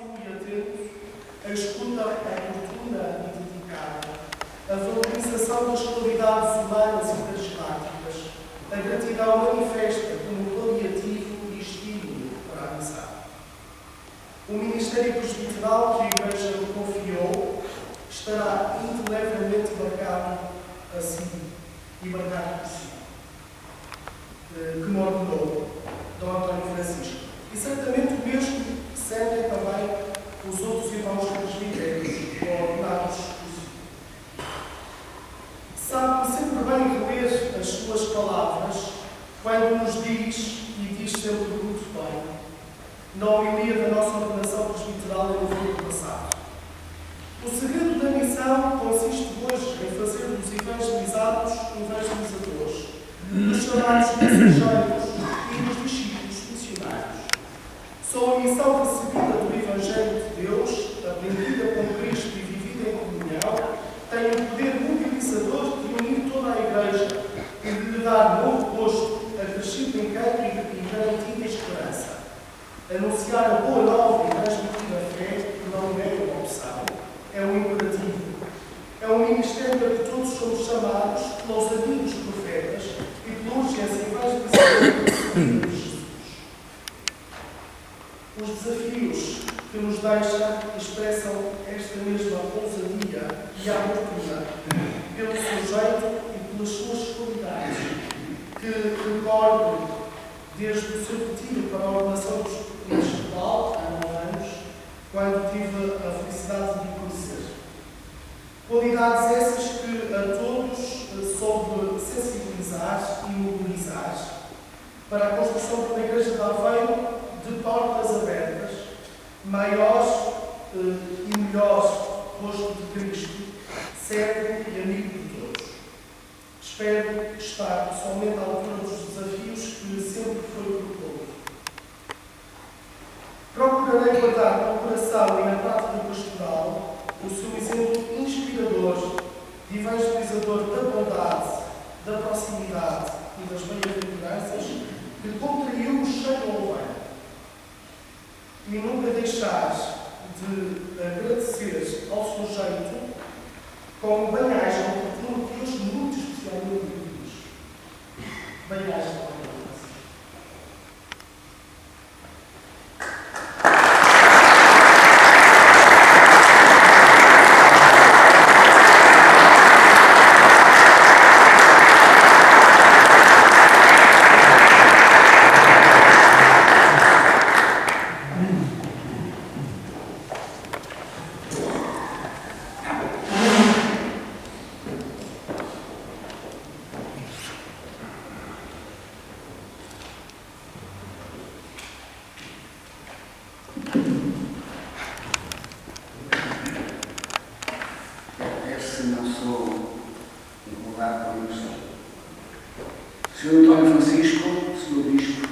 próximo e atento, a escuta oportuna e dedicada, a valorização das qualidades humanas e carismáticas, a gratidão manifesta como paliativo e estímulo para a missão. O ministério presbiteral que a Igreja me confiou estará indelevelmente marcado assim e marcado por si, que me ordenou Dom António Francisco. E certamente o mesmo sentem também os outros irmãos presbíteros ordenados por si. Sabe-me sempre bem reler as suas palavras quando nos diz, e diz sempre muito bem, na homilia da nossa ordenação presbiteral em novembro passado. O segredo da missão consiste hoje em fazer dos evangelizados evangelizadores, dos chamados mensageiros e dos discípulos missionários. Só a missão recebida do Evangelho de Deus, aprendida com Cristo e vivida em comunhão, tem o poder mobilizador de unir toda a Igreja e de lhe dar novo rosto, acrescido encanto e garantida esperança. Anunciar a boa nova e transmitir a fé não é uma opção, é um imperativo. É um ministério a que todos somos chamados pelos amigos profetas e pela urgência evangelizadora de Jesus. Os desafios que nos deixa expressam esta mesma ousadia e abertura pelo seu jeito e pelas suas qualidades, que recordo desde o seu retiro para a ordenação episcopal, há 9 anos, quando tive a felicidade de o conhecer. Qualidades essas que a todos soube sensibilizar e mobilizar para a construção de uma Igreja de Aveiro de portas abertas, maior e melhor rosto de Cristo, servo e amigo de todos. Espero estar pessoalmente à altura dos desafios que sempre foi proposto. Procurarei guardar no coração e na prática pastoral o seu exemplo inspirador de evangelizador da bondade, da proximidade e das bem-aventuranças que contraiu o cheio ao bem. E nunca deixar de agradecer ao sujeito como bem-aja oportuno que hoje muito especialmente diz. Bem-aja. Sr. António Francisco, Sr. Bispo,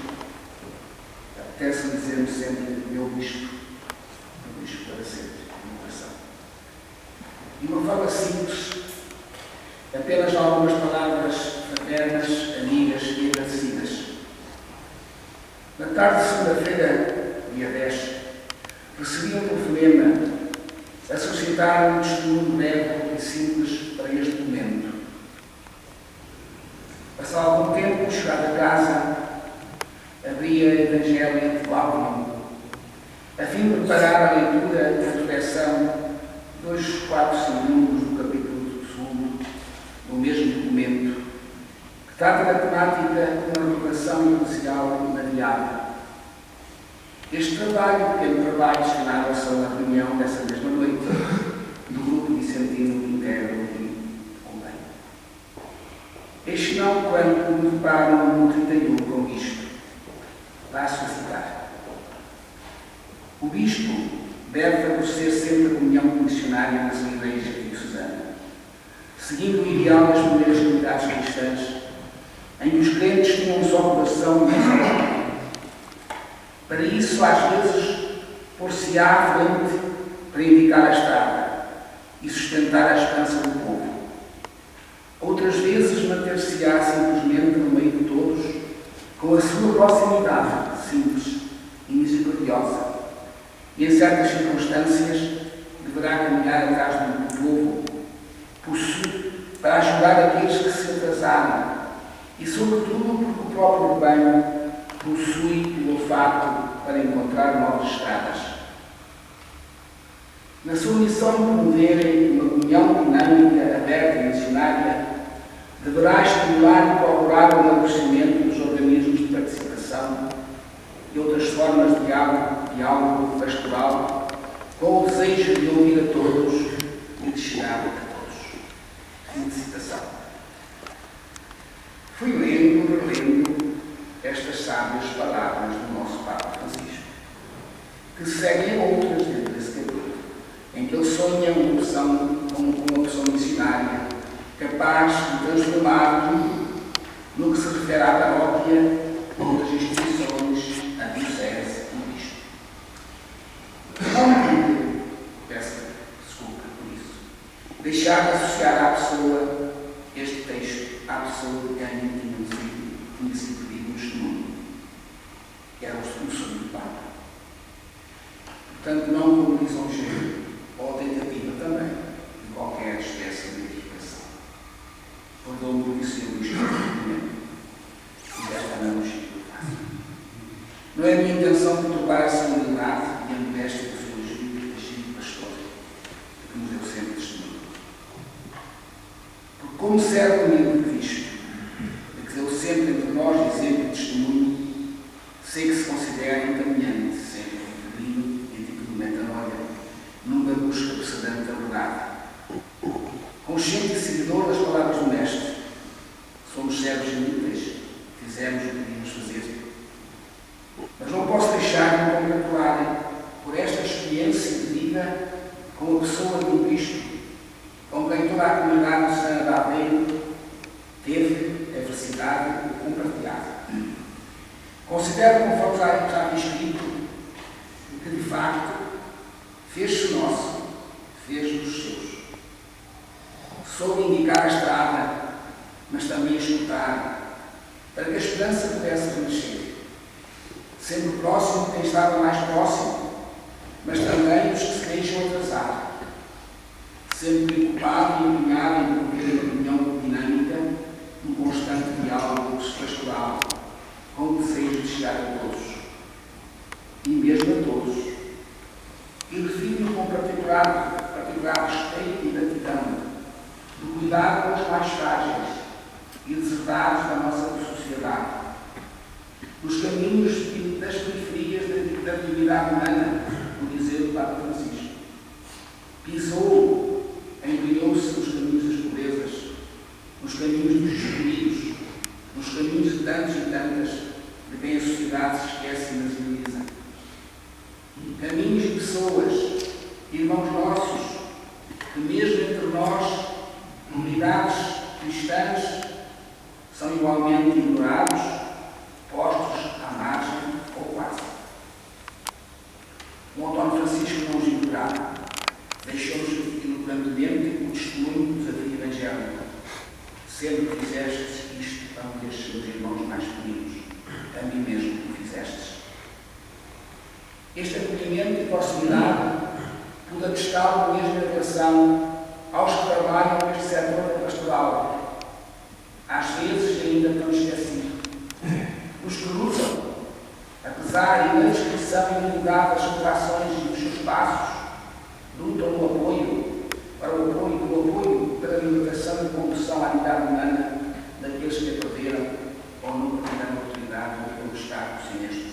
apetece-me dizer-me sempre meu Bispo para sempre, no coração. De uma forma simples, apenas algumas palavras fraternas, amigas e agradecidas. Na tarde de segunda-feira, dia 10, recebi um telefonema a solicitar um testemunho breve e simples para este momento. Passado algum tempo, chegado a casa, abri a Evangelho de Paulo, a fim de preparar a leitura da reflexão dos 4 segundos do capítulo 2 do mesmo documento, que trata da temática de uma revelação eclesial imediata. Este trabalho, pequeno trabalho, destinava-se a uma reunião dessa mesma noite do grupo vicentino interno e também. Este não quando me deparo no 31 com isto. Passo a citar. O bispo deve favorecer sempre a comunhão missionária na sua igreja diocesana, seguindo o ideal das primeiras comunidades cristãs, em que os crentes tinham só coração e uma. Para isso, às vezes, por-se-á à frente para indicar a estrada e sustentar a esperança do povo. Outras vezes, manter-se-á simplesmente no meio de todos, com a sua proximidade simples e misericordiosa, e, em certas circunstâncias, deverá caminhar atrás do povo para ajudar aqueles que se atrasaram e, sobretudo, porque o próprio rebanho possui o olfato para encontrar novas estradas. Na sua missão de promover uma comunhão dinâmica, aberta e missionária, deverá estimular e procurar o amadurecimento dos organismos de participação e outras formas de diálogo pastoral, com o desejo de ouvir a todos e de chegar a todos. Fim de citação. Fui lendo e relendo estas sábias palavras do nosso Papa Francisco, que seguem outras dentro desse capítulo, em que ele sonha uma opção como uma opção missionária, capaz de transformar no que se refere à paróquia ou das instituições, a diocese e o bispo. Não peço desculpa por isso. Deixar de associar à pessoa este texto à pessoa de quem tinha sido pedido no testemunho. Era o sonho do Papa. Portanto, não como diz um jeito, ou tentativa também, de qualquer espécie de edificação. Perdão-me por isso eu isto e desta analogia que eu faço. Não é a minha intenção perturbar a solenidade e a modéstia do seu agir pastor, que nos deu sempre testemunho. Porque, como servo amigo de Cristo, de que deu sempre entre nós exemplo e testemunho, sei que se considera encaminhante, sempre feminino e atitudinamente anónima, numa busca precedente da verdade. Consciente e seguidor das palavras do Mestre, somos servos inúteis, fizemos o que devíamos fazer. Mas não posso deixar de me congratular por esta experiência de vida com a pessoa de um bispo, com quem toda a comunidade de Sena de Aveiro teve a felicidade de compartilhar. Considero, conforme já escrito, que de facto fez-se nosso, fez-nos seus. Soube indicar a estrada, mas também escutar, para que a esperança pudesse renascer. Sempre próximo de quem estava mais próximo, mas também os que se deixam atrasar. Sempre preocupado e empenhado em promover uma reunião dinâmica, um constante diálogo pastoral, com o desejo de chegar a todos, e mesmo a todos. E refiro-me com particular respeito e gratidão do cuidado com os mais frágeis e deserdados da nossa sociedade, dos caminhos e das periferias da atividade humana, por dizer o Papa Francisco. Pisou, embrenhou-se nos caminhos das pobrezas, nos caminhos dos excluídos, nos caminhos de tantos e tantas de quem a sociedade se esquece e nacionaliza. Caminhos de pessoas, irmãos nossos, que mesmo entre nós, comunidades cristãs, são igualmente ignorados, postos à margem ou quase. O António Francisco não os ignorava, deixou-nos eloquentemente o testemunho do desafio evangélico. Sempre fizestes isto a um destes meus irmãos mais pequeninos, a mim mesmo o fizestes. Este acolhimento e proximidade pude atestá-lo mesmo em relação aos que trabalham neste setor da pastoral, às vezes ainda tão esquecido. Os que lutam, apesar da inscrição e unidade das operações e dos seus passos, lutam no apoio, para a libertação e condução à vida humana daqueles que a perderam ou nunca tiveram oportunidade de pelo Estado sinestos.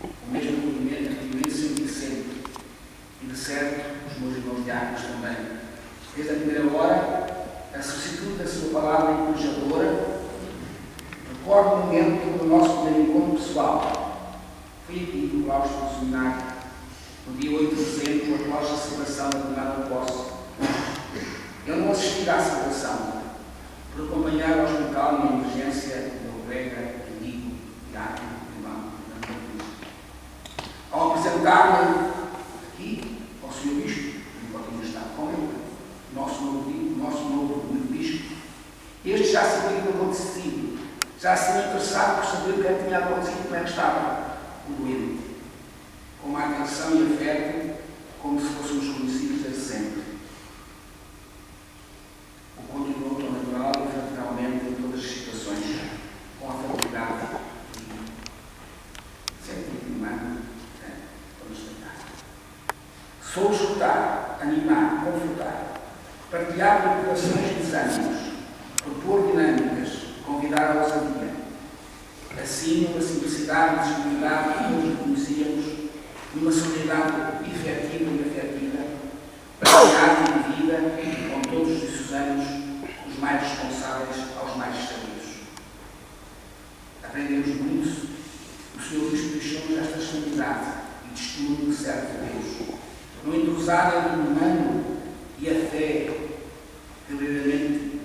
O mesmo acolhimento que tive sempre sempre, e de certo os meus irmãos diáconos também. Desde a primeira hora, a solicitude da sua palavra encorajadora. Recordo o momento do nosso primeiro encontro pessoal. Fui aqui no claustro do seminário, no dia 8 de dezembro, após a celebração da tomada de posse. Eu não assisti à celebração, por acompanhar ao hospital uma emergência de meu colega, amigo, diácono, irmão, ao apresentar-me aqui ao Sr. Bispo, enquanto ainda estava com ele, nosso novo Bispo, este já sabia o que tinha acontecido, já se tinha interessado por saber o que tinha acontecido, como é que estava o doente, com uma atenção e afeto como se fôssemos conhecidos desde sempre. O continuou tão natural e fraternalmente em todas as situações, com a facilidade e sentido humano para nos tratar. Sou escutar, animar, confortar, partilhar preocupações e desânimos, propor dinâmicas, convidar a ousadia. Assim, uma simplicidade e disponibilidade que todos reconhecíamos, numa solidariedade efetiva e afetiva, partilhada e vivida com todos os diocesanos, os mais responsáveis aos mais sabidos. Aprendemos muito. O Senhor Bispo deixou-nos esta estabilidade e testemunho de servo de Deus, no entrosar entre o humano e a fé, que verdadeiramente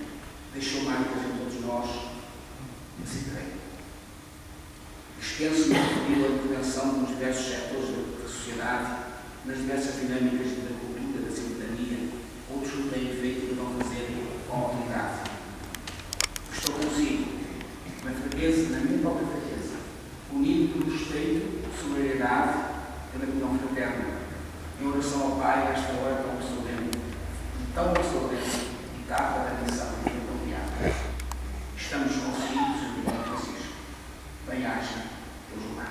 deixou marcas em todos nós nesse treino. Dispenso-me de pedir a intervenção nos diversos setores da sociedade, nas diversas dinâmicas da cultura, da cidadania, outros o têm feito e vão fazer com autoridade. Estou consigo, na fraqueza, na minha própria fraqueza, unido pelo respeito, solidariedade, pela comunhão fraterna, em oração ao Pai, esta hora tão solene, etapa da missão que foi confiada. Estamos consigo, Sr. Irmão Francisco. Bem-aja, Deus o guarde.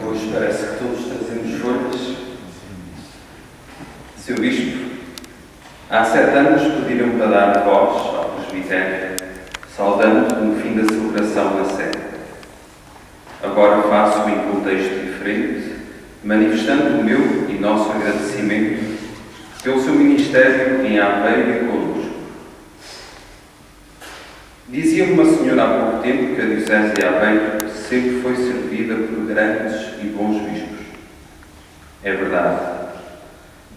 Hoje parece que todos trazemos folhas. Sr. Bispo, há 7 anos pediram para dar voz ao presbitério, saudando no fim da celebração da Sé. Agora faço em contexto diferente, manifestando o meu e nosso agradecimento pelo seu ministério em Aveiro e conosco. Dizia-me uma senhora há pouco tempo que a Diocese de Aveiro sempre foi servida por grandes e bons bispos. É verdade.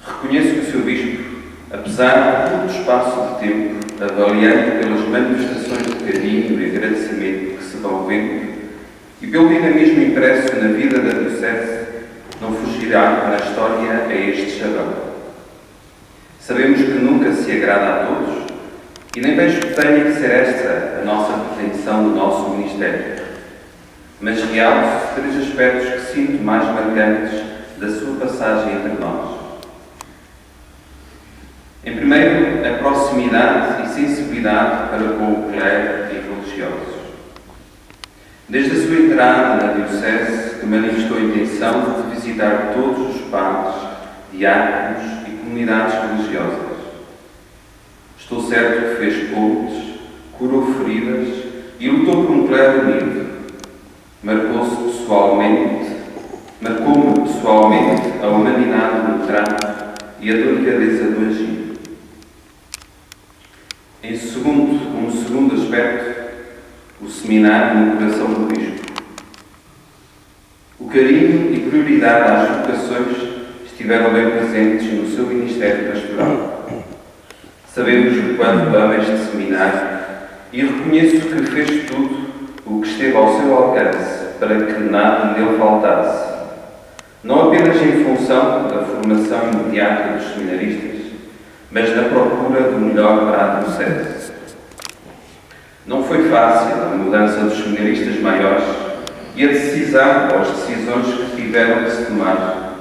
Reconheço que o Sr. Bispo, apesar de todo o espaço de tempo, avaliando pelas manifestações de carinho e agradecimento que se vão vendo e pelo dinamismo impresso na vida da Diocese, não fugirá na história a este chavão. Sabemos que nunca se agrada a todos e nem vejo que tenha que ser esta a nossa pretensão no nosso ministério. Mas realço 3 aspectos que sinto mais marcantes da sua passagem entre nós. Em primeiro, a proximidade e sensibilidade para com o clero e religiosos. Desde a sua entrada na Diocese, que manifestou a intenção de visitar todos os padres, diáconos e comunidades religiosas. Estou certo que fez pontes, curou feridas e lutou por um clero unido. Marcou-me pessoalmente a humanidade no trato e a delicadeza do agir. Um segundo aspecto, o seminário no coração do Bispo. O carinho e prioridade às vocações estiveram bem presentes no seu ministério pastoral. Sabemos o quanto ama este seminário e reconheço que fez tudo o que esteve ao seu alcance para que nada lhe faltasse, não apenas em função da formação imediata dos seminaristas, mas na procura do melhor para a Diocese. Não foi fácil a mudança dos seminaristas maiores e a decisão ou as decisões que tiveram de se tomar,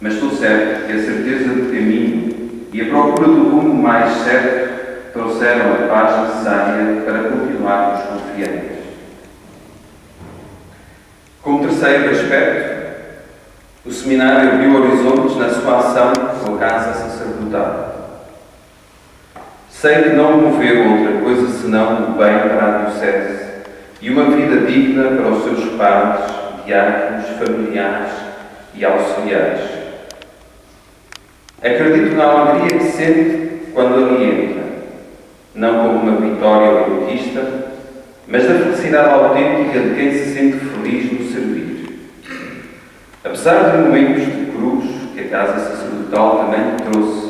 mas estou certo que a certeza do caminho e a procura do rumo mais certo trouxeram a paz necessária para continuarmos confiantes. Como terceiro aspecto, o seminário abriu horizontes na sua ação com a casa sacerdotal. Sei que não moveu outra coisa senão o bem para a Diocese e uma vida digna para os seus padres, diáconos, familiares e auxiliares. Acredito na alegria que sente quando ali entra, não como uma vitória elitista, mas da felicidade autêntica de quem se sente feliz no servir. Apesar de momentos de cruz que a casa sacerdotal também trouxe,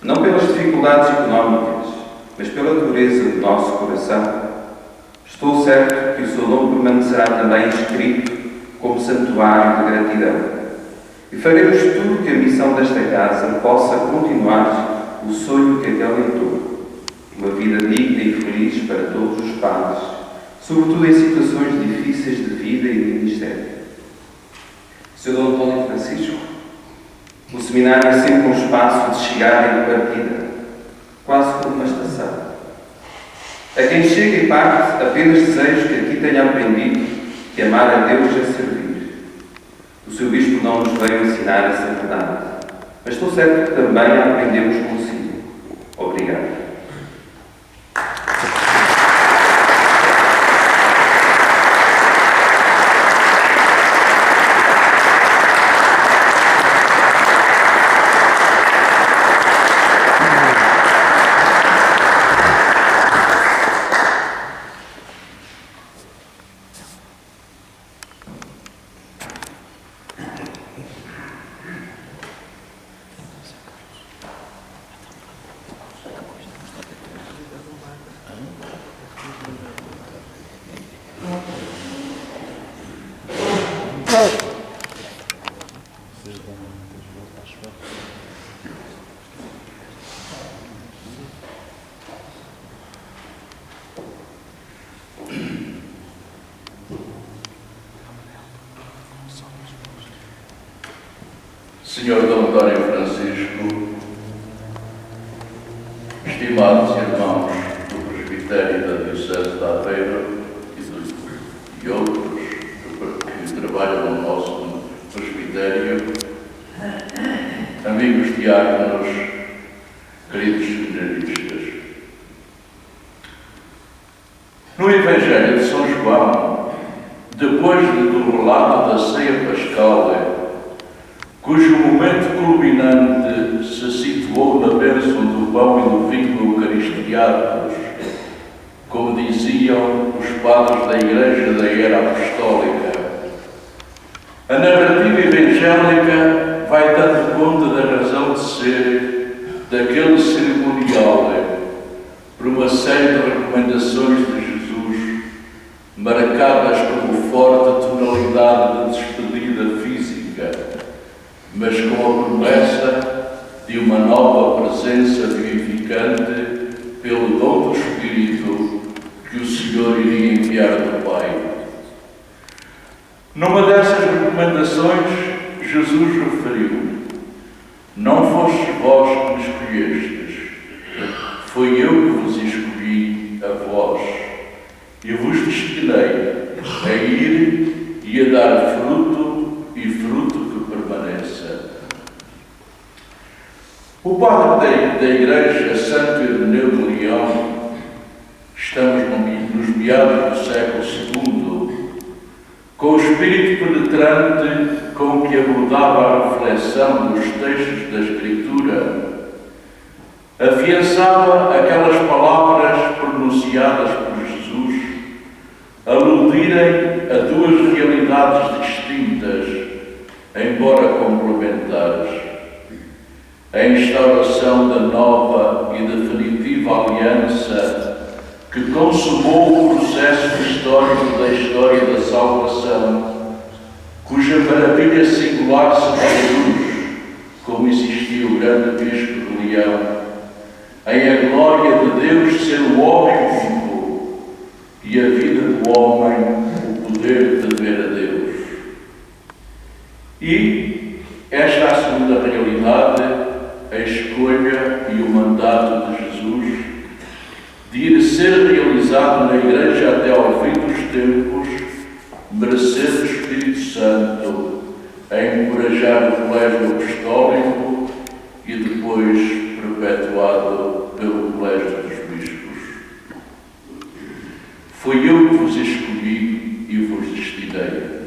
não pelas dificuldades económicas, mas pela dureza do nosso coração, Estou certo que o seu nome permanecerá também escrito como santuário de gratidão. E faremos tudo que a missão desta casa possa continuar o sonho que até alentou. Uma vida digna e feliz para todos os padres, sobretudo em situações difíceis de vida e de ministério. Sr. Dom António Francisco, o seminário é sempre um espaço de chegada e de partida, quase como uma estação. A quem chega e parte, apenas desejo que aqui tenha aprendido que amar a Deus é servir. O seu Bispo não nos veio ensinar essa verdade, mas estou certo que também a aprendemos consigo. Obrigado. Senhor Dom António Francisco, estimados irmãos do Presbitério da Diocese de Aveiro e outros que trabalham no nosso Presbitério, amigos diáconos, queridos seminaristas. No Evangelho de São João, depois do relato da ceia pascal, cujo momento culminante se situou na bênção do pão e do vinho eucaristiados, como diziam os padres da Igreja da Era Apostólica. A narrativa evangélica vai dando conta da razão de ser daquele cerimonial, por uma série de recomendações de Jesus, marcadas como forte tonalidade de despedida física, mas com a promessa de uma nova presença vivificante pelo dom do Espírito que o Senhor iria enviar do Pai. Numa dessas recomendações, Jesus referiu: não fostes vós que me escolhestes, foi eu que vos escolhi a vós, e vos destinei a ir e a dar fruto, e fruto que permaneça. O padre da Igreja, Santo Ireneu de Leão, estamos nos meados do século II, com o espírito penetrante com que abordava a reflexão dos textos da Escritura, afiançava aquelas palavras pronunciadas por Jesus, aludirem a duas realidades distintas, embora complementares: a instauração da nova e definitiva aliança que consumou o processo histórico da história da salvação, cuja maravilha singular se traduz, como insistia o grande Bispo de Leão, em a glória de Deus ser o homem vivo e a vida do homem o poder de ver a Deus. E esta é a segunda realidade, a escolha e o mandato de Jesus de ir ser realizado na Igreja até ao fim dos tempos, merecer o Espírito Santo a encorajar o colégio apostólico e depois perpetuado pelo colégio dos bispos. Foi eu que vos escolhi e vos destinei.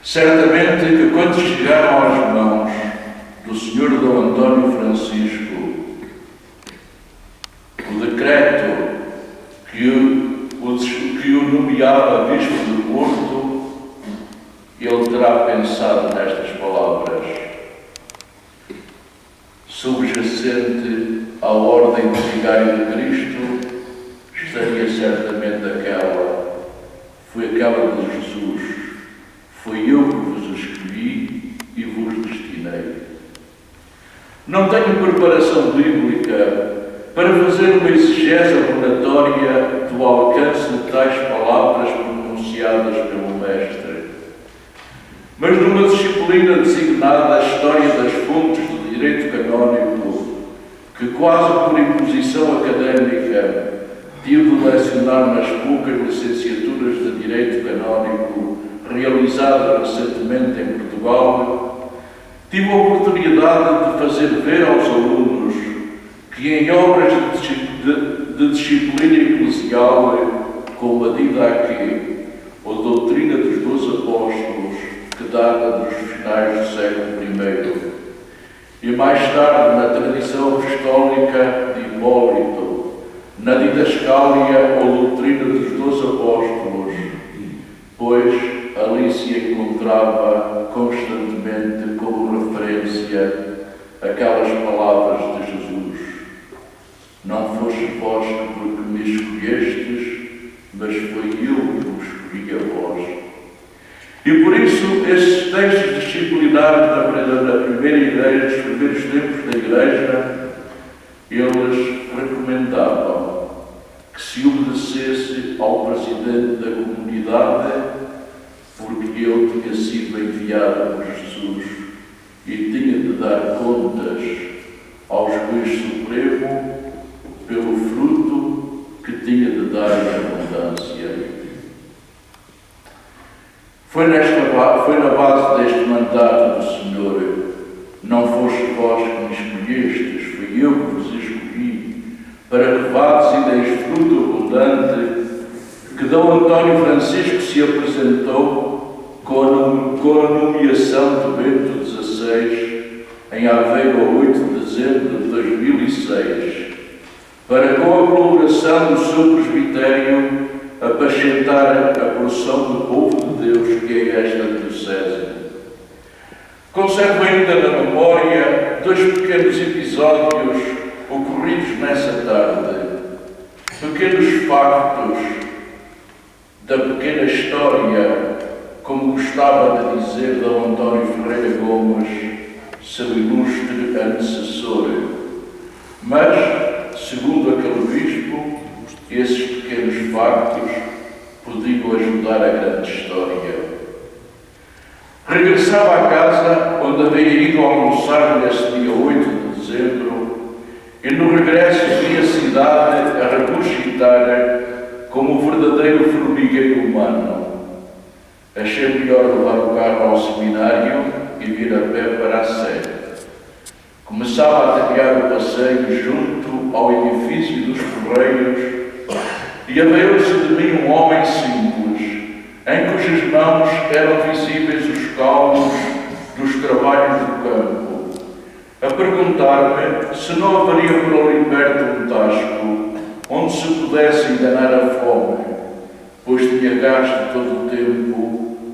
Certamente que quando chegaram às mãos do Sr. Dom António Francisco o decreto que o nomeava Bispo de Porto, ele terá pensado nestas palavras: subjacente à ordem do Vigário de Cristo estaria certamente aquela Não tenho preparação bíblica para fazer uma exegese abonatória do alcance de tais palavras pronunciadas pelo Mestre. Mas numa disciplina designada História das Fontes do Direito Canónico, que quase por imposição académica tive de lecionar nas poucas licenciaturas de Direito Canónico realizadas recentemente em Portugal, tive a oportunidade de fazer ver aos alunos que em obras de disciplina eclesial, como a Didaquê ou Doutrina dos 12 Apóstolos, que data dos finais do século I, e mais tarde na tradição apostólica de Hipólito, na Didascália ou Doutrina dos 12 Apóstolos, pois ali se encontrava constantemente como referência aquelas palavras de Jesus: não foste vós porque me escolhestes, mas foi eu que vos escolhi a vós. E por isso, esses textos disciplinares da primeira igreja, dos primeiros tempos da igreja, eles recomendavam que se obedecesse ao presidente da comunidade, porque ele tinha sido enviado por Jesus e tinha de dar contas ao juiz supremo pelo fruto que tinha de dar em abundância. Foi na base deste mandato do Senhor: não foste vós que me escolhestes, fui eu que vos escolhi, para que vades e deis fruto abundante, que D. António Francisco se apresentou com a nomeação de Bento XVI em Aveiro a 8 de dezembro de 2006, para, com a colaboração do seu presbitério, apacentar a porção do povo de Deus que é esta diocese. Conservo ainda na memória 2 pequenos episódios ocorridos nessa tarde, pequenos factos da pequena história, como gostava de dizer D. António Ferreira Gomes, seu ilustre antecessor. Mas, segundo aquele bispo, esses pequenos factos podiam ajudar a grande história. Regressava à casa onde havia ido almoçar nesse dia 8 de dezembro e no regresso vi a cidade a regurgitar como um verdadeiro formigueiro humano. Achei melhor levar o carro ao seminário e vir a pé para a Sé. Começava a trilhar o passeio junto ao edifício dos Correios e aveio-se de mim um homem simples, em cujas mãos eram visíveis os caulos dos trabalhos do campo, a perguntar-me se não haveria por ali perto um tasco onde se pudesse enganar a fome, pois tinha gasto todo o tempo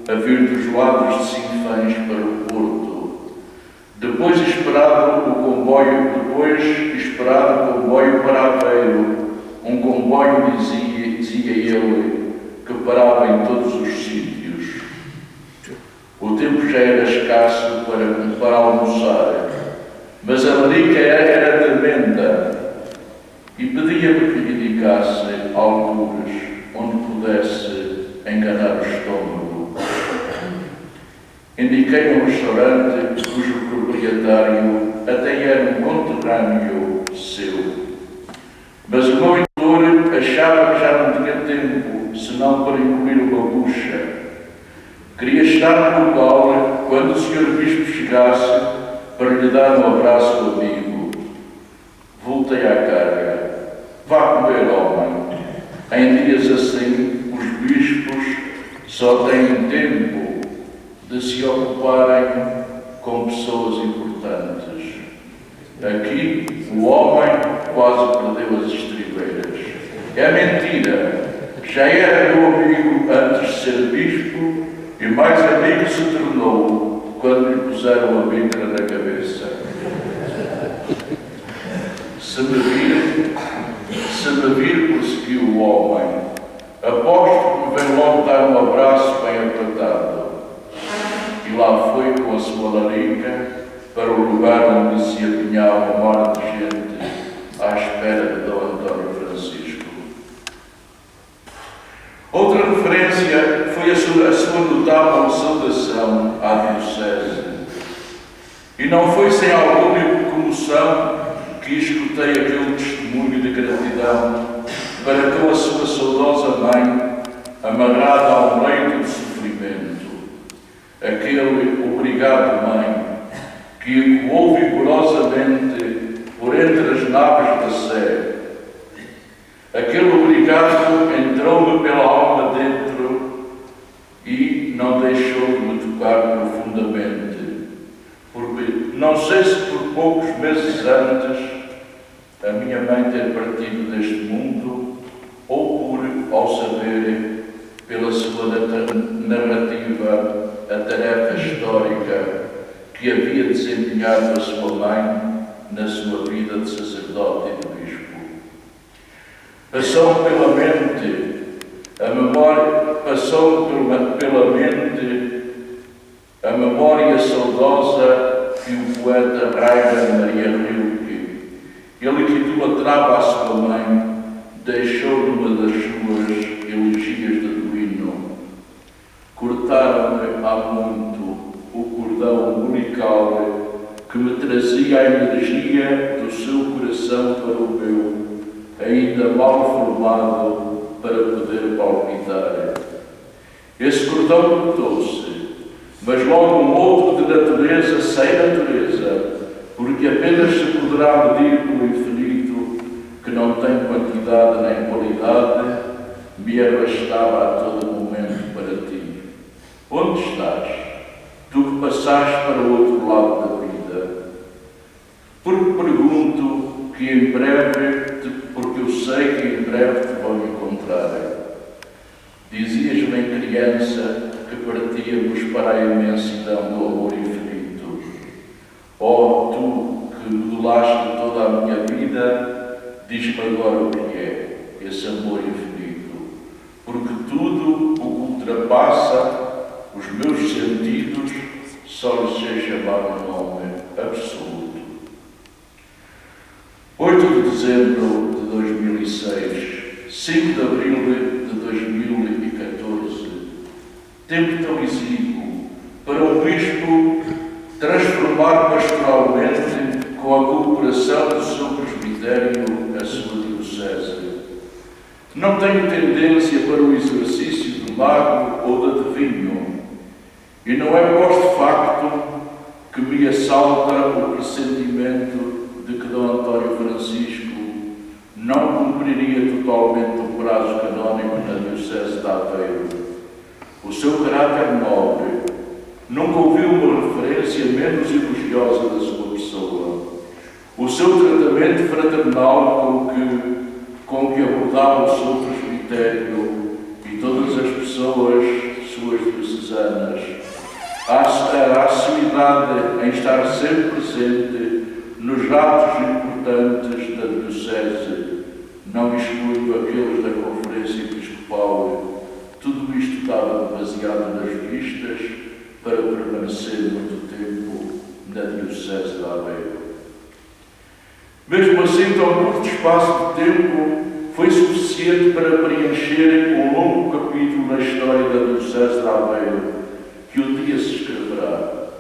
a vir dos lados de Sinfãs para o Porto. Depois esperado o comboio para Aveiro, um comboio, dizia ele, que parava em todos os sítios. O tempo já era escasso para almoçar, mas a larica era tremenda e pedia-me que lhe indicasse algures onde pudesse enganar o estômago. Indiquei um restaurante cujo proprietário até era um conterrâneo seu. Mas o meu editor achava que já não tinha tempo, senão para engolir uma bucha. Queria estar no local quando o Sr. Bispo chegasse para lhe dar um abraço amigo. Voltei à carga. Vá comer, homem. Em dias assim, os bispos só têm tempo de se ocuparem com pessoas importantes. Aqui, o homem quase perdeu as estribeiras. É mentira. Já era meu amigo antes de ser bispo e mais amigo se tornou quando lhe puseram a mitra na cabeça. Se me vir, prosseguiu o homem, aposto que me vem logo dar um abraço bem apertado. E lá foi com a sua larica para o lugar onde se se apinhava uma hora de gente à espera de Dom António Francisco. Outra referência foi a sua notável saudação à Diocese. E não foi sem alguma comoção que escutei aquele testemunho de gratidão para com a sua saudosa mãe, amarrada ao leito de sofrimento. Aquele obrigado, mãe, que ecoou vigorosamente por entre as naves da Sé. Aquele obrigado entrou-me pela alma dentro e não deixou de me tocar profundamente, porque não sei se por poucos meses antes a minha mãe ter partido deste mundo, ou por, ao saber, pela sua narrativa, a tarefa histórica que havia desempenhado a sua mãe na sua vida de sacerdote e de bispo. Passou-me pela mente a memória saudosa que o poeta Rainer Maria Rilke, ele que idolatrava a sua mãe, deixou numa das suas elegias de duino. Cortaram-me há muito o cordão umbilical que me trazia a energia do seu coração para o meu, ainda mal formado para poder palpitar. Esse cordão cortou-se, mas logo um outro de natureza sem natureza, porque apenas se poderá medir pelo infinito, que não tem quantidade nem qualidade, me arrastava a todo momento para ti. Onde estás? Tu que passaste para o outro lado da vida. Porque pergunto que em breve, porque eu sei que em breve te vou encontrar. Dizias-me em criança que partíamos para a imensidão do amor infinito. Oh, tu que modelaste toda a minha vida, diz-me agora o que é esse amor infinito, porque tudo o que ultrapassa os meus sentidos só lhe sei chamar um nome absoluto. 8 de dezembro de 2006, 5 de abril de 2014, tempo tão exíguo para um bispo transformar pastoralmente com a cooperação do seu presbitério a sua diocese. Não tenho tendência para o exercício do mago ou do adivinho, e não é posto facto que me assalta o pressentimento de que Dom António Francisco não cumpriria totalmente o prazo canónico na Diocese de Aveiro. O seu caráter nobre nunca ouviu uma referência menos elogiosa da sua pessoa. O seu tratamento fraternal com que abordava o seu presbitério e todas as pessoas suas diocesanas, a assiduidade em estar sempre presente nos atos importantes da Diocese, não excluindo aqueles da Conferência Episcopal. Tudo isto estava baseado nas vistas para permanecer muito tempo na Diocese de Aveiro. Mesmo assim, tão curto espaço de tempo foi suficiente para preencher um longo capítulo na história da Diocese de Aveiro, que um dia se escreverá.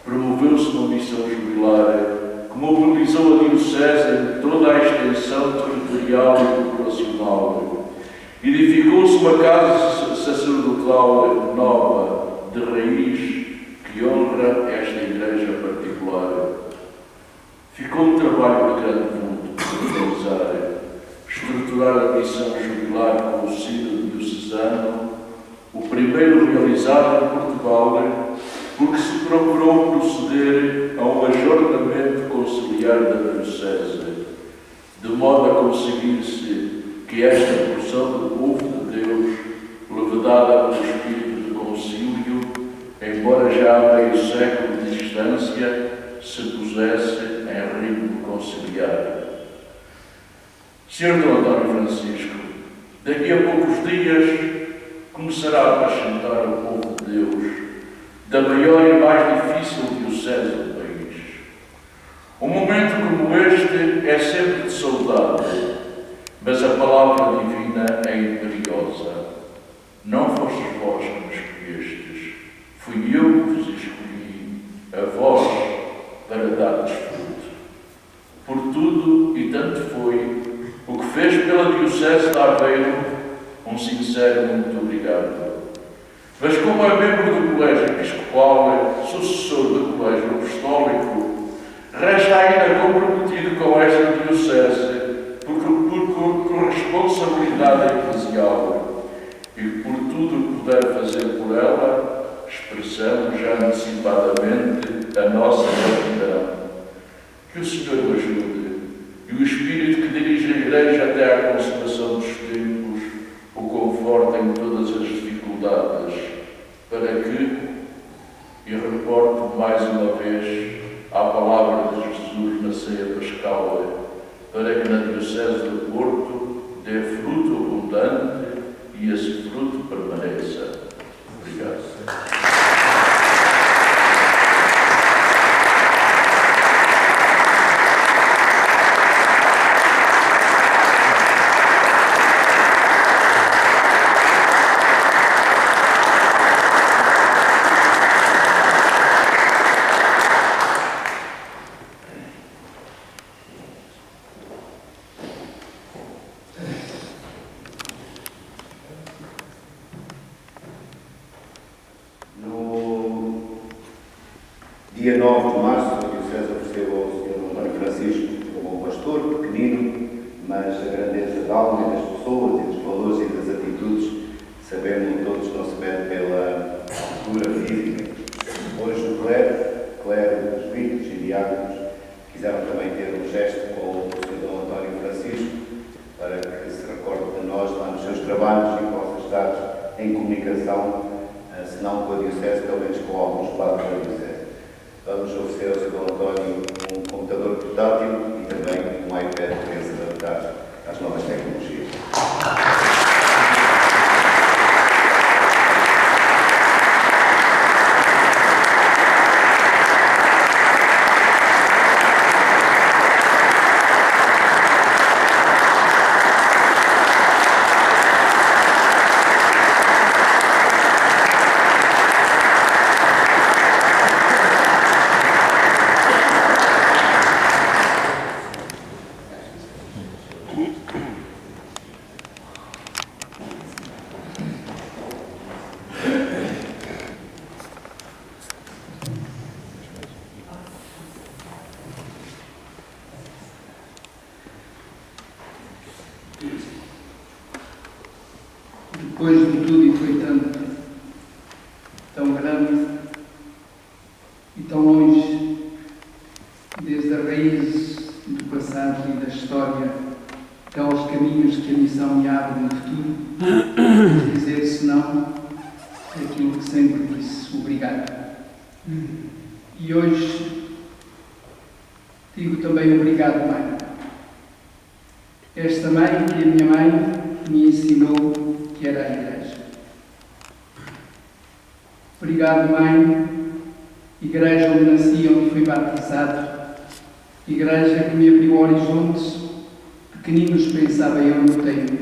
Promoveu-se uma missão jubilar que mobilizou a Diocese em toda a extensão territorial e populacional. Edificou-se uma casa sacerdotal nova, de raiz, que honra esta igreja particular. Ficou um trabalho de grande vulto por realizar, estruturar a missão jubilar com o sínodo diocesano, o primeiro realizado em Portugal, porque se procurou proceder a um ajornamento conciliar da Diocese, de modo a conseguir-se que esta porção do povo de Deus, levedada pelo espírito de concílio, embora já há meio século de distância, se pusesse em ritmo conciliar. Sr. Dom António Francisco, daqui a poucos dias começará a apacentar o povo de Deus da maior e mais difícil diocese do país. O momento é sempre de saudade, mas a palavra divina é imperiosa. Não fostes vós que me escolhestes, fui eu que vos escolhi, a vós, para dar-vos fruto. Por tudo, e tanto foi, o que fez pela Diocese de Aveiro, um sincero muito obrigado. Mas como é membro do Colégio Episcopal, sucessor do Colégio Apostólico, resta ainda comprometido com esta Diocese por responsabilidade eclesial e por tudo o que puder fazer por ela, expressamos já antecipadamente a nossa gratidão. Que o Senhor o ajude e o Espírito que dirige a Igreja até à consumação dos tempos o conforte em todas as dificuldades, para que, e reporto mais uma vez à palavra de Jesus na ceia pascal, para que na Diocese do Porto dê fruto abundante e esse fruto permaneça. Obrigado. Dia 9 de março, a Diocese ofereceu ao Sr. António Francisco como um pastor pequenino, mas a grandeza da alma e das pessoas e dos valores e das atitudes, sabemos todos, não se mede pela altura física. Hoje o clero, os bispos e diáconos quiseram também ter um gesto com o Sr. António Francisco para que se recorde de nós lá nos seus trabalhos e possa estar em comunicação, se não com a Diocese, pelo menos com alguns padres da Diocese. Vamos oferecer ao Sr. António um computador portátil e também um iPad para se adaptar às novas tecnologias. Depois de tudo e foi tanto, tão grande e tão longe, desde as raízes do passado e da história até aos caminhos que a missão me abre no futuro, dizer senão aquilo que sempre disse, obrigado. E hoje digo também obrigado, Mãe. Esta mãe que a minha mãe me ensinou que era a Igreja. Obrigado, Mãe, Igreja onde nasci, onde fui batizado, Igreja que me abriu horizontes, pequeninos pensava eu no tempo,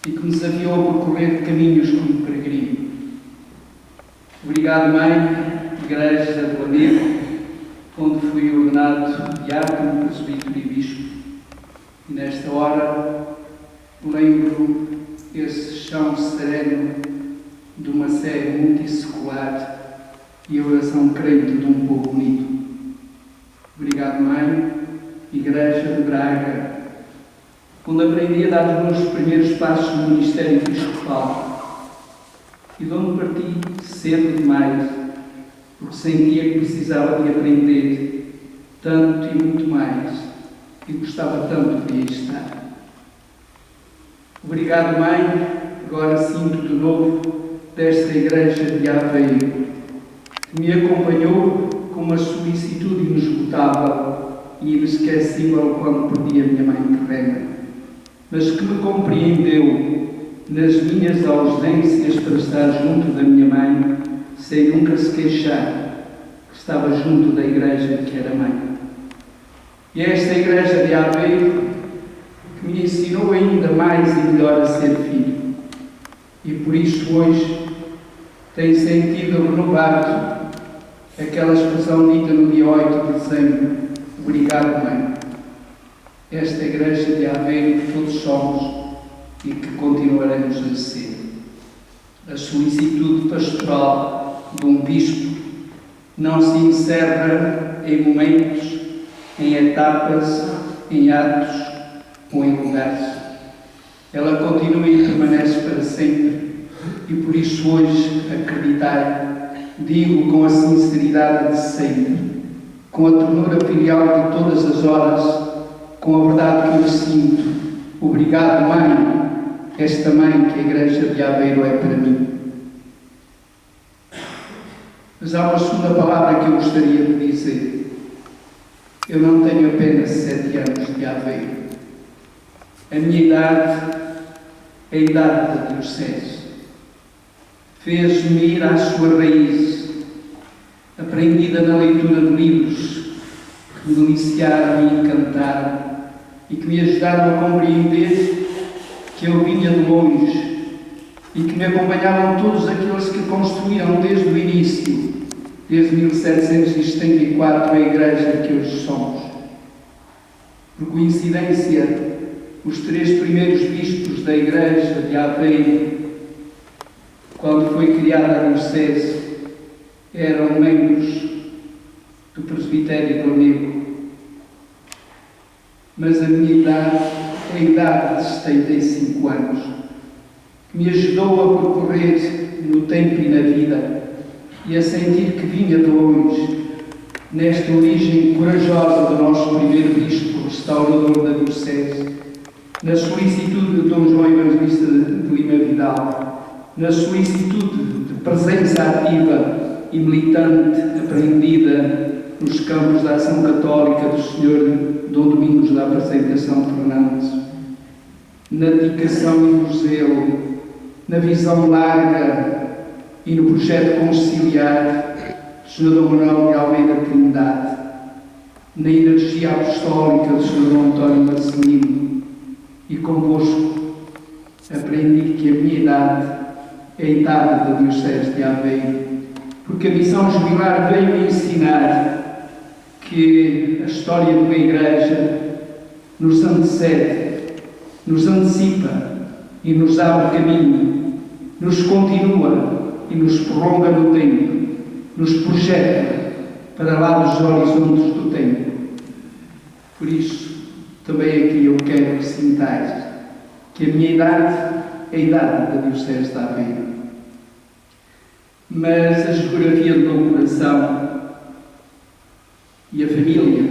e que me desafiou a percorrer caminhos como peregrino. Obrigado, Mãe, Igreja do Lamego, onde fui ordenado diácono, presbítero e bispo, e nesta hora lembro esse chão sereno de uma série multissecular e a oração crente de um povo unido. Obrigado, Mãe, Igreja de Braga, onde aprendi a dar os meus primeiros passos no ministério episcopal e de onde parti cedo demais, porque sentia que precisava de aprender tanto e muito mais e gostava tanto de aí estar. Obrigado, Mãe, agora sinto de novo desta Igreja de Aveiro, que me acompanhou com uma solicitude inesgotável e inesquecível quando perdi a minha mãe terrena, mas que me compreendeu nas minhas ausências para estar junto da minha mãe, sem nunca se queixar, que estava junto da Igreja que era mãe. E é esta igreja de Aveiro que me ensinou ainda mais e melhor a ser filho. E por isso hoje tenho sentido renovado aquela expressão dita no dia 8 de dezembro: obrigado, Mãe. Esta igreja de Aveiro que todos somos e que continuaremos a ser. A solicitude pastoral de um bispo não se encerra em momentos, em etapas, em atos ou em lugares. Ela continua e permanece para sempre. E por isso hoje, acreditai, digo com a sinceridade de sempre, com a ternura filial de todas as horas, com a verdade que eu sinto: obrigado, Mãe, esta mãe que a Igreja de Aveiro é para mim. Mas há uma segunda palavra que eu gostaria de dizer. Eu não tenho apenas 7 anos de Aveiro. A minha idade é a idade da Diocese. Fez-me ir à sua raiz, aprendida na leitura de livros que me deliciaram e encantaram e que me ajudaram a compreender que eu vinha de longe e que me acompanhavam todos aqueles que construíram desde o início, desde 1774, a Igreja que hoje somos. Por coincidência, os 3 primeiros bispos da Igreja de Aveiro, quando foi criada a Diocese, eram membros do Presbitério do Amigo. Mas a minha idade é a idade de 75 anos, que me ajudou a percorrer no tempo e na vida e a sentir que vinha de longe, nesta origem corajosa do nosso primeiro bispo restaurador da Diocese, na solicitude de Dom João Evangelista de Lima Vidal, na solicitude de presença ativa e militante aprendida nos campos da ação católica do Sr. Dom Domingos da Apresentação Fernandes, na dedicação e no zelo, na visão larga e no projeto conciliar do Sr. Dom Manuel de Almeida Trindade, na energia apostólica do Sr. Dom António Marcelino, e convosco aprendi que a minha idade é a idade da Diocese de Aveiro, porque a missão jubilar veio-me ensinar que a história de uma Igreja nos antecede, nos antecipa e nos abre caminho, nos continua e nos prolonga no tempo, nos projeta para lá dos horizontes do tempo. Por isso, também aqui eu quero que sintais que a minha idade é a idade da Diocese de Aveiro. Mas a geografia do meu coração e a família,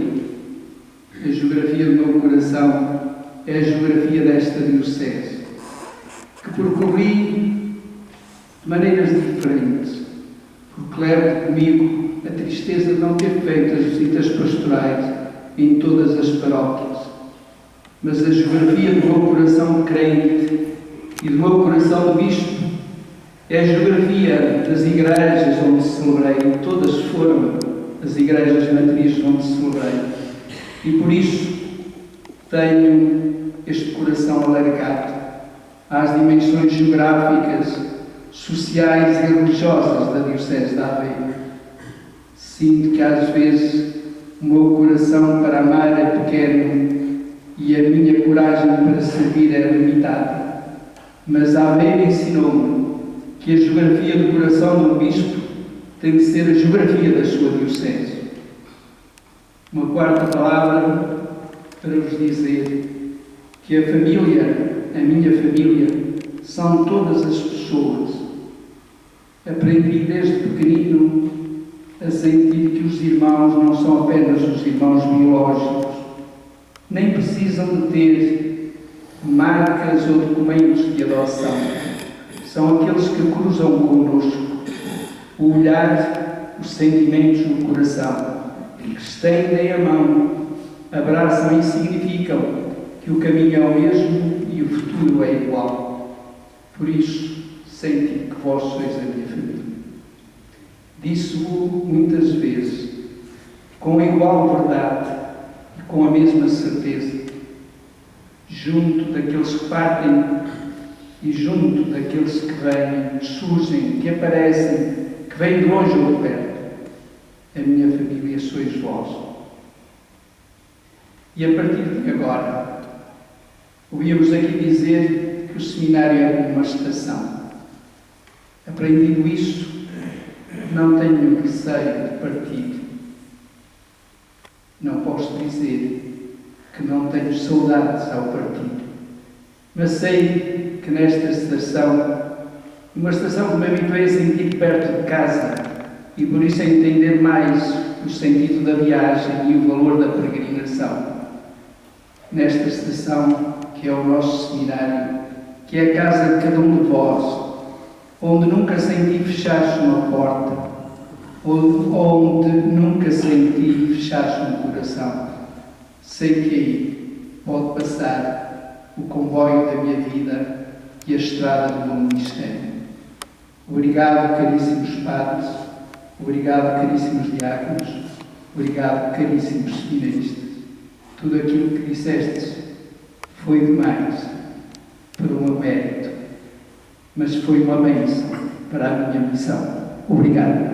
a geografia do meu coração é a geografia desta Diocese, que percorri de maneiras diferentes, porque levo comigo a tristeza de não ter feito as visitas pastorais em todas as paróquias. Mas a geografia do meu coração crente e do meu coração de bispo é a geografia das igrejas onde celebrei, todas foram as igrejas matrizes onde celebrei. E por isso tenho este coração alargado às dimensões geográficas, sociais e religiosas da Diocese de Aveiro. Sinto que às vezes o meu coração para amar é pequeno e a minha coragem para servir é limitada. Mas Aveiro ensinou-me que a geografia do coração do bispo tem de ser a geografia da sua Diocese. Uma quarta palavra para vos dizer que a família, a minha família, são todas as pessoas. Aprendi desde pequenino a sentir que os irmãos não são apenas os irmãos biológicos, nem precisam de ter marcas ou documentos de adoção. São aqueles que cruzam connosco o olhar, os sentimentos no coração, que estendem a mão, abraçam e significam que o caminho é o mesmo e o futuro é igual. Por isso, senti que vós sois a minha família. Disse-o muitas vezes, com igual verdade, e com a mesma certeza, junto daqueles que partem e junto daqueles que vêm, que surgem, que aparecem, que vêm de longe ou de perto, a minha família sois vós. E a partir de agora, ouvíamos aqui dizer que o seminário é como uma estação. Aprendido isso, não tenho receio de partir. Não posso dizer que não tenho saudades ao partir, mas sei que nesta estação, uma estação que me habituei a sentir perto de casa e por isso a entender mais o sentido da viagem e o valor da peregrinação. Nesta estação, que é o nosso seminário, que é a casa de cada um de vós, onde nunca senti fechar-se uma porta, onde nunca senti fechar-se um coração. Sei que aí pode passar o comboio da minha vida e a estrada do meu ministério. Obrigado, caríssimos padres, obrigado, caríssimos diáconos, obrigado, caríssimos seminaristas. Tudo aquilo que dissestes foi demais para o meu mérito, mas foi uma bênção para a minha missão. Obrigado.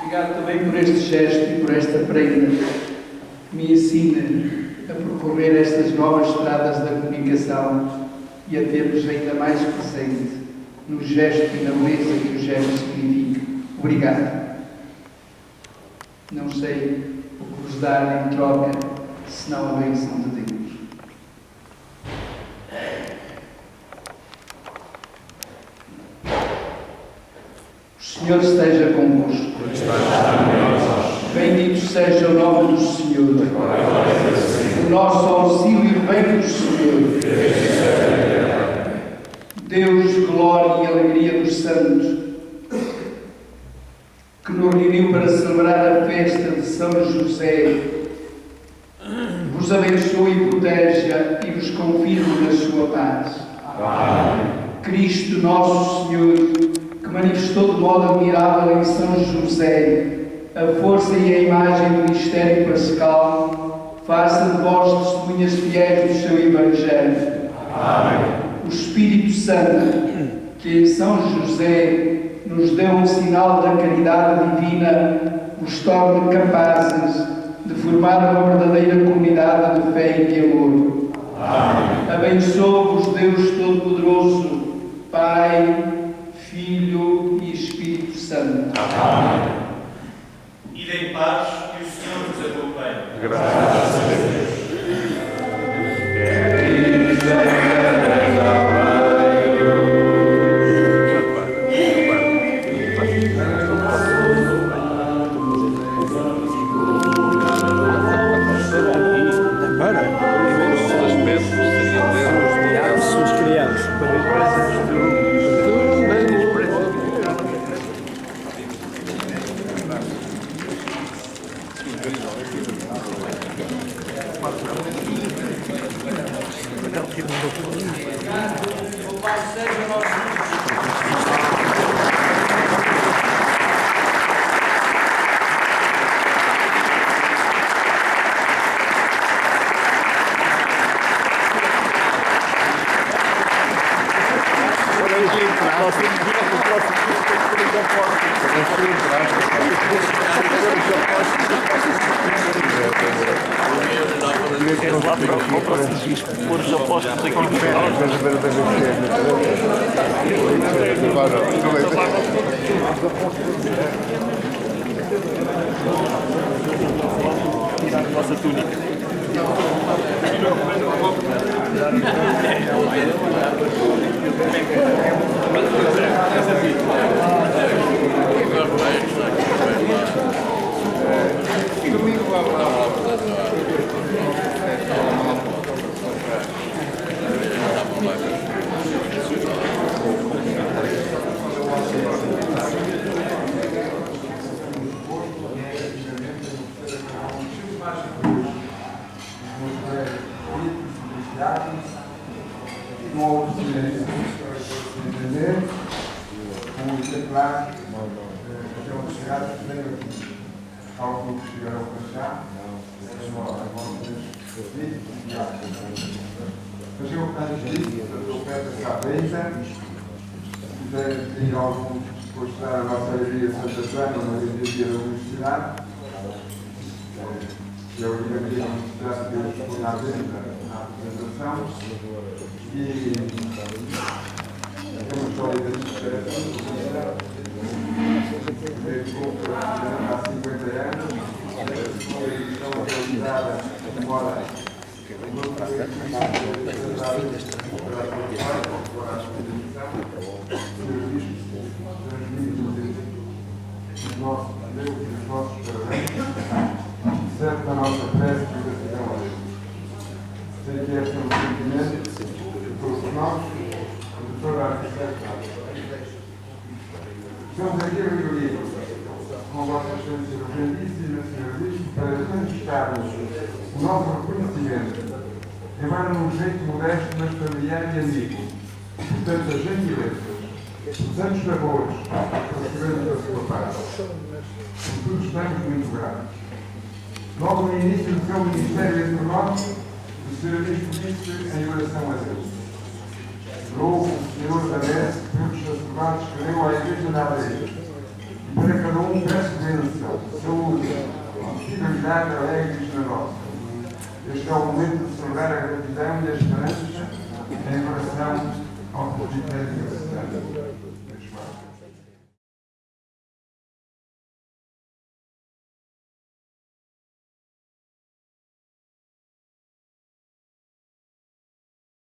Obrigado também por este gesto e por esta prenda que me ensina a percorrer estas novas estradas da comunicação e a ter-vos ainda mais presente no gesto e na beleza que o gesto significa. Obrigado. Não sei o que vos dar em troca, senão a bênção de Deus. O Senhor esteja convosco. Bendito seja o nome do Senhor. O nosso auxílio vem do Senhor. Deus, glória e alegria dos santos, que nos reuniu para celebrar a festa de São José, vos abençoe e proteja e vos confirme na sua paz. Amém. Cristo nosso Senhor, que manifestou de modo admirável em São José a força e a imagem do mistério pascal, faça de vós testemunhas fiéis do seu Evangelho. Amém. O Espírito Santo, que em São José nos deu um sinal da caridade divina, vos torne capazes de formar uma verdadeira comunidade de fé e de amor. Amém. Abençoe-vos Deus Todo-Poderoso, Pai, Filho e Espírito Santo. Amém. Ide em paz e o Senhor vos acompanhe. Graças a Deus. Nossa túnica. Domingo vai lá. entender, com o exemplar, até onde chegar, primeiro aqui, alguns que chegaram para já, mas eu apenas disse, eu peço essa feita, se quiserem pedir alguns, depois de dar a nossa alegria Santa Joana, uma alegria da Universidade, eu ia pedir a Universidade que eles põem à venda na apresentação, e é uma história da literatura, há 50 anos, foi a edição realizada fora os nossos Deus e os nossos parabéns, certo na nossa prece de gratidão a Deus. Sei que este é um sentimento de todos nós, de toda a sociedade. Estamos aqui reunidos com Vossa Excelência Reverendíssima, Sra. Bispo, para manifestarmos o nosso reconhecimento, embora num jeito modesto, mas familiar e amigo, por tantas gentilezas, os anos de amores, procurando da sua parte. Por tudo estamos muito gratos. Logo no início do seu ministério entre nós, o Sr. Bispo disse em oração a Deus: louvo o Senhor da Messe pelos sacerdotes que deu à Igreja da Areia, e para cada um peço bênção, saúde, fidelidade alegre e generosa. Este é o momento de celebrar a gratidão e a esperança em relação ao presbitério da cidade.